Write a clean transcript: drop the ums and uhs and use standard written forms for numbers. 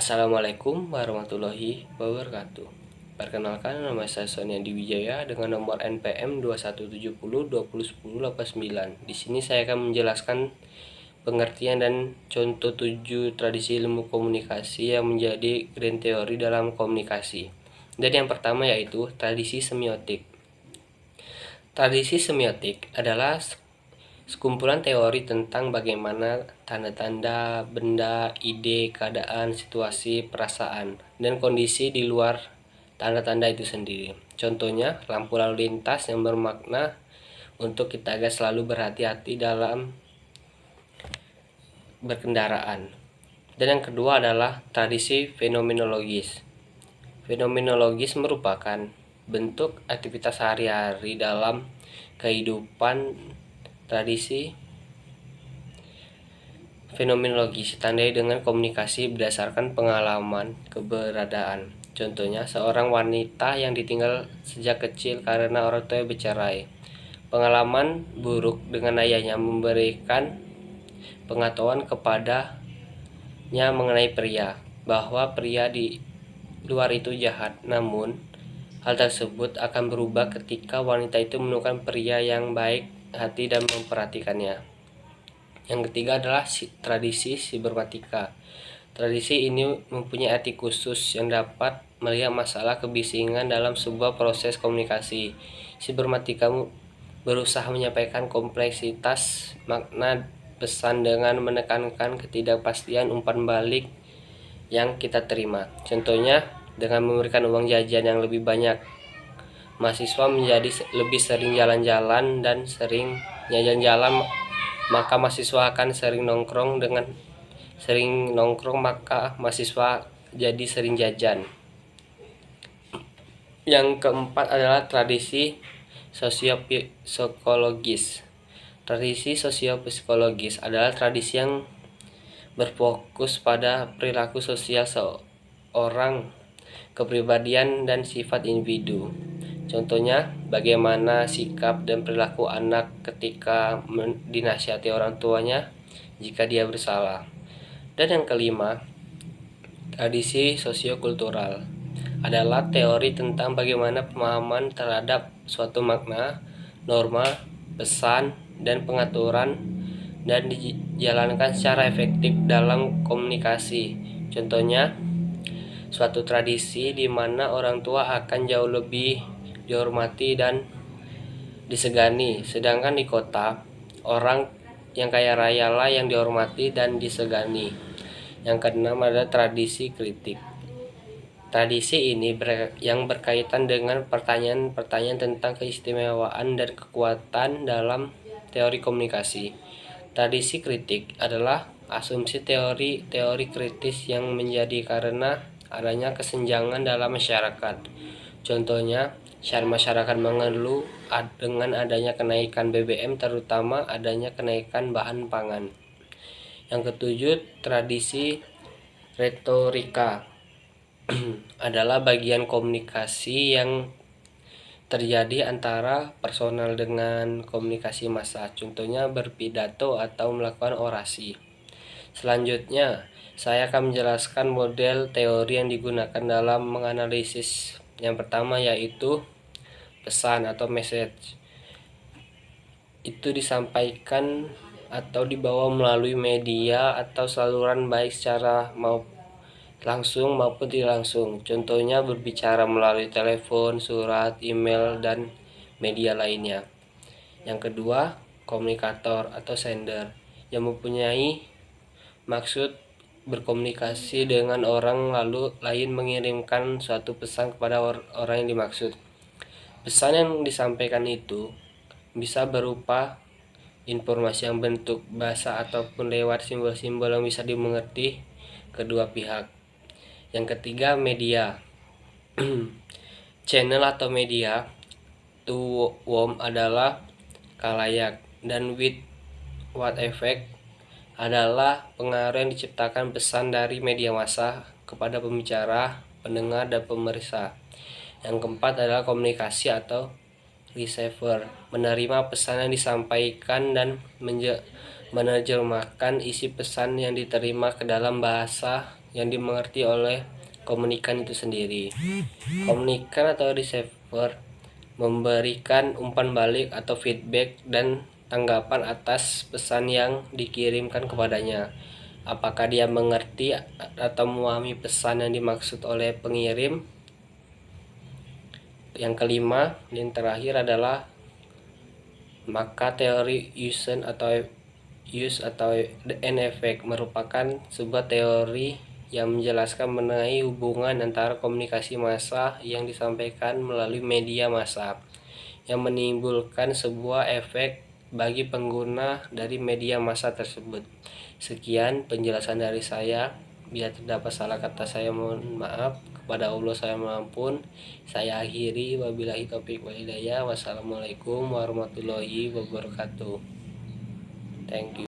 Assalamualaikum warahmatullahi wabarakatuh. Perkenalkan, nama saya Sony Andi Wijaya dengan nomor NPM 2170201089. Di sini saya akan menjelaskan pengertian dan contoh 7 tradisi ilmu komunikasi yang menjadi grand teori dalam komunikasi. Dan yang pertama yaitu tradisi semiotik. Tradisi semiotik adalah sekumpulan teori tentang bagaimana tanda-tanda, benda, ide, keadaan, situasi, perasaan, dan kondisi di luar tanda-tanda itu sendiri. Contohnya, lampu lalu lintas yang bermakna untuk kita agar selalu berhati-hati dalam berkendaraan. Dan yang kedua adalah tradisi fenomenologis. Fenomenologis merupakan bentuk aktivitas sehari-hari dalam kehidupan. Tradisi fenomenologis ditandai dengan komunikasi berdasarkan pengalaman keberadaan. Contohnya, seorang wanita yang ditinggal sejak kecil karena orang tuanya bercerai. Pengalaman buruk dengan ayahnya memberikan pengetahuan kepadanya mengenai pria, bahwa pria di luar itu jahat. Namun, hal tersebut akan berubah ketika wanita itu menemukan pria yang baik hati dan memperhatikannya. Yang ketiga adalah tradisi sibermatika. Tradisi ini mempunyai arti khusus yang dapat melihat masalah kebisingan dalam sebuah proses komunikasi. Sibermatika berusaha menyampaikan kompleksitas makna pesan dengan menekankan ketidakpastian umpan balik yang kita terima. Contohnya, dengan memberikan uang jajan yang lebih banyak, mahasiswa menjadi lebih sering jalan-jalan, dan sering jalan-jalan maka mahasiswa akan sering nongkrong, dengan sering nongkrong maka mahasiswa jadi sering jajan. Yang keempat adalah tradisi sosiopsikologis. Tradisi sosiopsikologis adalah tradisi yang berfokus pada perilaku sosial seorang, kepribadian dan sifat individu. Contohnya, bagaimana sikap dan perilaku anak ketika dinasihati orang tuanya jika dia bersalah. Dan yang kelima, tradisi sosiokultural adalah teori tentang bagaimana pemahaman terhadap suatu makna, norma, pesan, dan pengaturan dan dijalankan secara efektif dalam komunikasi. Contohnya, suatu tradisi di mana orang tua akan jauh lebih dihormati dan disegani, sedangkan di kota orang yang kaya raya lah yang dihormati dan disegani. Yang keenam adalah tradisi kritik. Tradisi ini yang berkaitan dengan pertanyaan-pertanyaan tentang keistimewaan dan kekuatan dalam teori komunikasi. Tradisi kritik adalah asumsi teori kritis yang menjadi karena adanya kesenjangan dalam masyarakat. Contohnya, masyarakat mengeluh dengan adanya kenaikan BBM, terutama adanya kenaikan bahan pangan. Yang ketujuh, tradisi retorika adalah bagian komunikasi yang terjadi antara personal dengan komunikasi massa. Contohnya berpidato atau melakukan orasi. Selanjutnya, saya akan menjelaskan model teori yang digunakan dalam menganalisis. Yang pertama yaitu pesan atau message. Itu disampaikan atau dibawa melalui media atau saluran baik secara langsung maupun tidak langsung. Contohnya berbicara melalui telepon, surat, email, dan media lainnya. Yang kedua, komunikator atau sender yang mempunyai maksud berkomunikasi dengan orang lalu lain mengirimkan suatu pesan kepada orang yang dimaksud. Pesan yang disampaikan itu bisa berupa informasi yang bentuk bahasa ataupun lewat simbol-simbol yang bisa dimengerti kedua pihak. Yang ketiga, media. Channel atau media to whom adalah khalayak, dan with what effect adalah pengaruh yang diciptakan pesan dari media massa kepada pembicara, pendengar, dan pemeriksa. Yang keempat adalah komunikasi atau receiver, menerima pesan yang disampaikan dan menerjemahkan isi pesan yang diterima ke dalam bahasa yang dimengerti oleh komunikan itu sendiri. Komunikan atau receiver memberikan umpan balik atau feedback dan tanggapan atas pesan yang dikirimkan kepadanya. Apakah dia mengerti atau memahami pesan yang dimaksud oleh pengirim? Yang kelima dan terakhir adalah maka teori use atau and effect merupakan sebuah teori yang menjelaskan mengenai hubungan antara komunikasi massa yang disampaikan melalui media massa yang menimbulkan sebuah efek bagi pengguna dari media massa tersebut. Sekian penjelasan dari saya. Bila terdapat salah kata saya mohon maaf. Kepada Allah saya mengampun. Saya akhiri, wabillahi taufiq wal hidayah. Wassalamualaikum warahmatullahi wabarakatuh. Thank you.